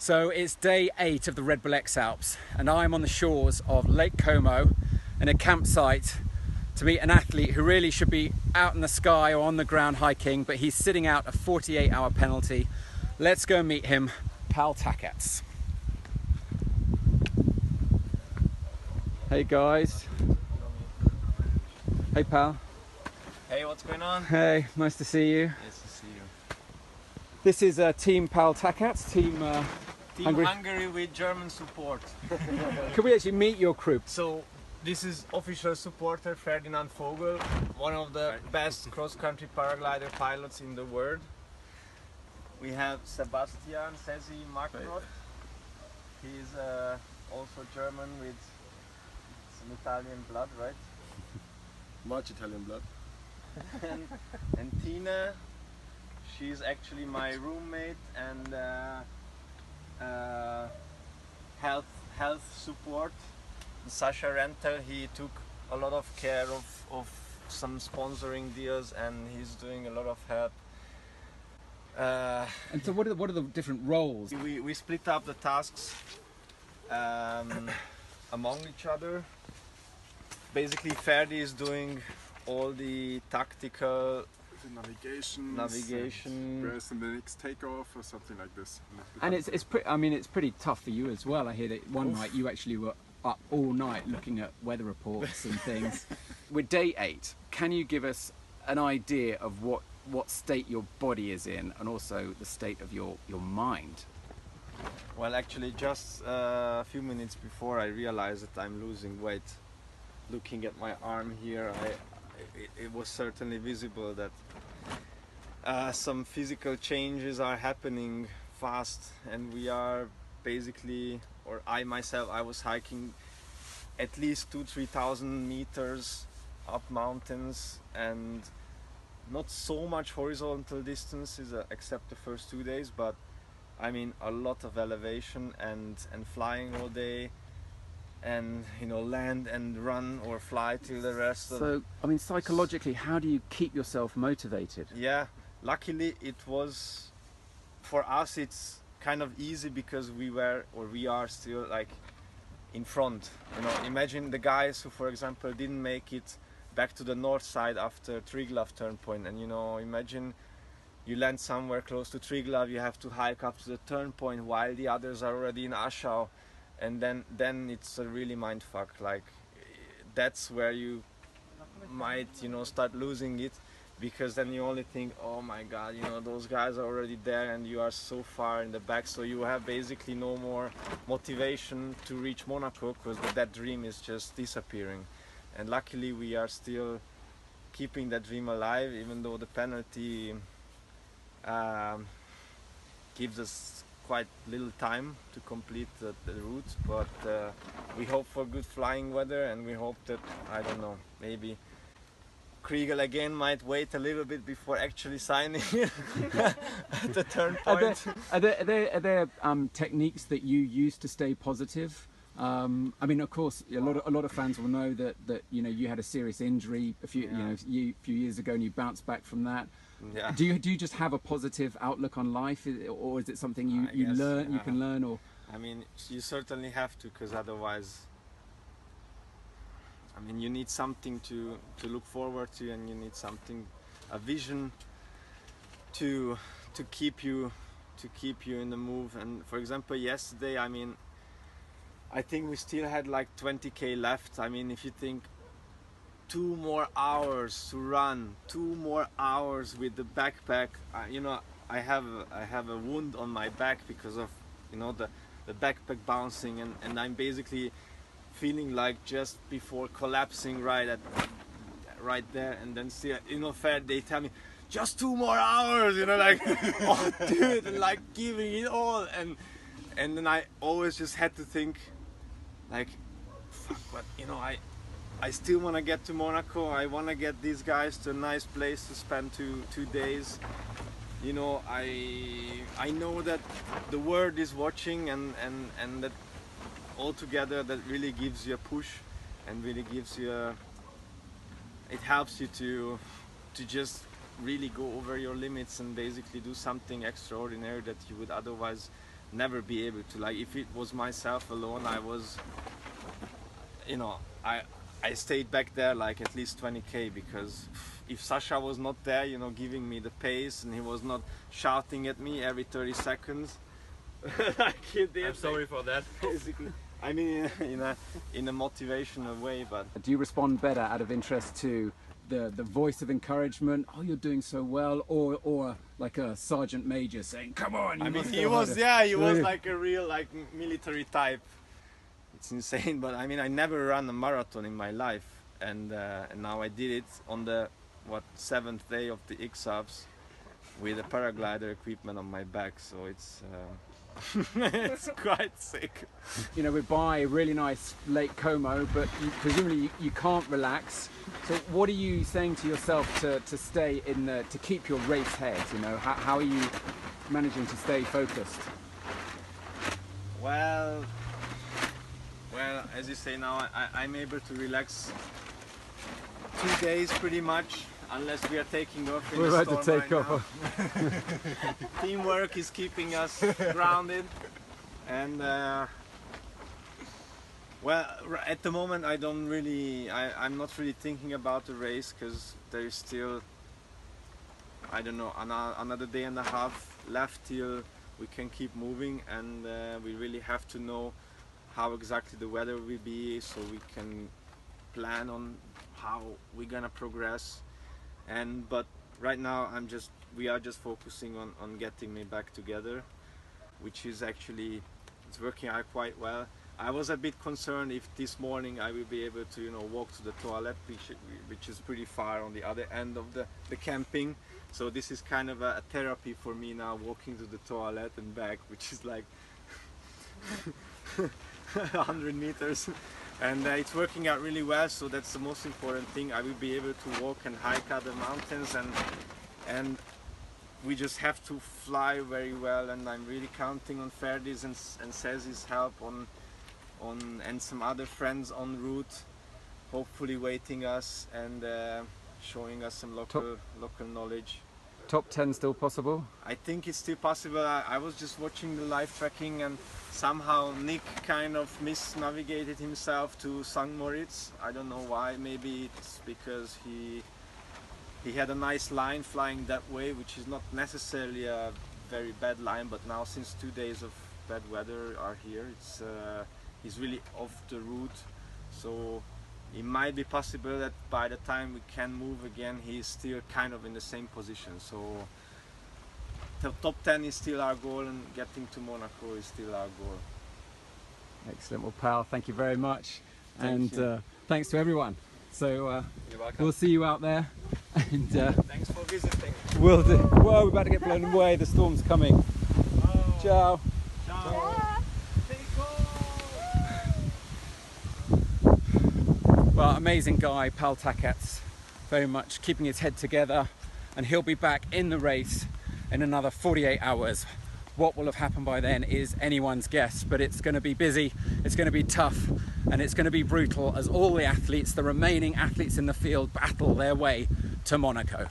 So it's day 8 of the Red Bull X-Alps and I'm on the shores of Lake Como in a campsite to meet an athlete who really should be out in the sky or on the ground hiking, but he's sitting out a 48-hour penalty. Let's go meet him, Pal Takats. Hey guys. Hey Pal. Hey, what's going on? Hey, nice to see you. Nice to see you. This is Team Pal Takats, Team Hungary with German support. Could we actually meet your crew? So, this is official supporter Ferdinand Vogel, one of the best cross-country paraglider pilots in the world. We have Sebastian Sesi Magnot. He's also German with some Italian blood, right? Much Italian blood. and Tina, she's actually my roommate and health support. Sasha Rentel, he took a lot of care of some sponsoring deals and he's doing a lot of help. And so what are the different roles? We split up the tasks among each other. Basically Ferdi is doing all the tactical navigation. Where's the next takeoff or something like this. And it's pretty tough for you as well. I hear that one night you actually were up all night looking at weather reports and things. With day 8, can you give us an idea of what state your body is in and also the state of your mind? Well, actually just a few minutes before I realized that I'm losing weight, looking at my arm here, it was certainly visible that some physical changes are happening fast, and we are basically, or I myself, I was hiking at least 2,000–3,000 meters up mountains and not so much horizontal distances except the first 2 days, but I mean a lot of elevation and flying all day. And land and run or fly till the rest of. So I mean, psychologically, how do you keep yourself motivated? Yeah, luckily it was, for us it's kind of easy because we are still like in front. Imagine the guys who, for example, didn't make it back to the north side after Triglav turn point, and imagine you land somewhere close to Triglav, you have to hike up to the turn point while the others are already in Aschau. And then it's a really mindfuck. Like, that's where you might start losing it, because then you only think, oh my god, those guys are already there and you are so far in the back, so you have basically no more motivation to reach Monaco, because that dream is just disappearing. And luckily we are still keeping that dream alive, even though the penalty gives us quite little time to complete the route, but we hope for good flying weather, and we hope that, I don't know, maybe Kriegel again might wait a little bit before actually signing at the turn point. Are there techniques that you use to stay positive? I mean, of course, a lot of fans will know that you had a serious injury a few years ago and you bounced back from that. Yeah. Do you just have a positive outlook on life, or is it something you can learn? Or I mean, you certainly have to, because otherwise, I mean, you need something to look forward to, and you need a vision to keep you in the move. And for example, yesterday, I mean, I think we still had like 20k left. I mean, if you think 2 more hours to run, 2 more hours with the backpack, I have a wound on my back because of the backpack bouncing, and I'm basically feeling like just before collapsing right there. And then still, they tell me just 2 more hours, like oh dude, and like giving it all, and then I always just had to think like, fuck, but I still want to get to Monaco. I want to get these guys to a nice place to spend two days. I know that the world is watching, and that altogether that really gives you a push, and really gives you it helps you to just really go over your limits and basically do something extraordinary that you would otherwise never be able to. Like, if it was myself alone, I was, you know, I stayed back there like at least 20k, because if Sasha was not there, you know, giving me the pace, and he was not shouting at me every 30 seconds like he did. I'm sorry for that. Basically, I mean, in a motivational way. But Do you respond better out of interest to the voice of encouragement, oh, you're doing so well, or like a sergeant major saying, come on, you I mean, must he go was, harder? yeah, he was Really? like a real like military type. It's insane, but I mean, I never ran a marathon in my life, and now I did it on the 7th day of the X-Alps with a paraglider equipment on my back. So it's it's quite sick. You know, we're by a really nice Lake Como, but presumably you can't relax. So what are you saying to yourself to stay in to keep your race head? You know, how are you managing to stay focused? Well, as you say now, I'm able to relax 2 days pretty much, unless we are taking off in We're the about to storm take right off. now. Teamwork is keeping us grounded, and well, at the moment I'm not really thinking about the race, because there is still, I don't know, another day and a half left till we can keep moving, and we really have to know how exactly the weather will be, so we can plan on how we're gonna progress. But right now we are just focusing on getting me back together, which is actually, it's working out quite well. I was a bit concerned if this morning I will be able to, you know, walk to the toilet, which is pretty far on the other end of the camping. So this is kind of a therapy for me now, walking to the toilet and back, which is like 100 meters. And it's working out really well, so that's the most important thing. I will be able to walk and hike other mountains, and we just have to fly very well, and I'm really counting on Ferdi's and Cez's help and some other friends en route, hopefully waiting us and showing us some local knowledge. Top 10 still possible? I think it's still possible. I was just watching the LiveTracking, and somehow Nick kind of misnavigated himself to St. Moritz. I don't know why. Maybe it's because he had a nice line flying that way, which is not necessarily a very bad line, but now since 2 days of bad weather are here, he's really off the route. So it might be possible that by the time we can move again, he's still kind of in the same position. So the top 10 is still our goal, and getting to Monaco is still our goal. Excellent. Well, Pal, thank you very much. Thank you. And thanks to everyone. So You're welcome. we'll see you out there. And Thanks for visiting. we'll do. Whoa, we're about to get blown away. The storm's coming. Oh, Ciao. ciao. Well, amazing guy, Pal Takats, very much keeping his head together, and he'll be back in the race in another 48 hours. What will have happened by then is anyone's guess, but it's going to be busy, it's going to be tough, and it's going to be brutal as all the athletes, the remaining athletes in the field, battle their way to Monaco.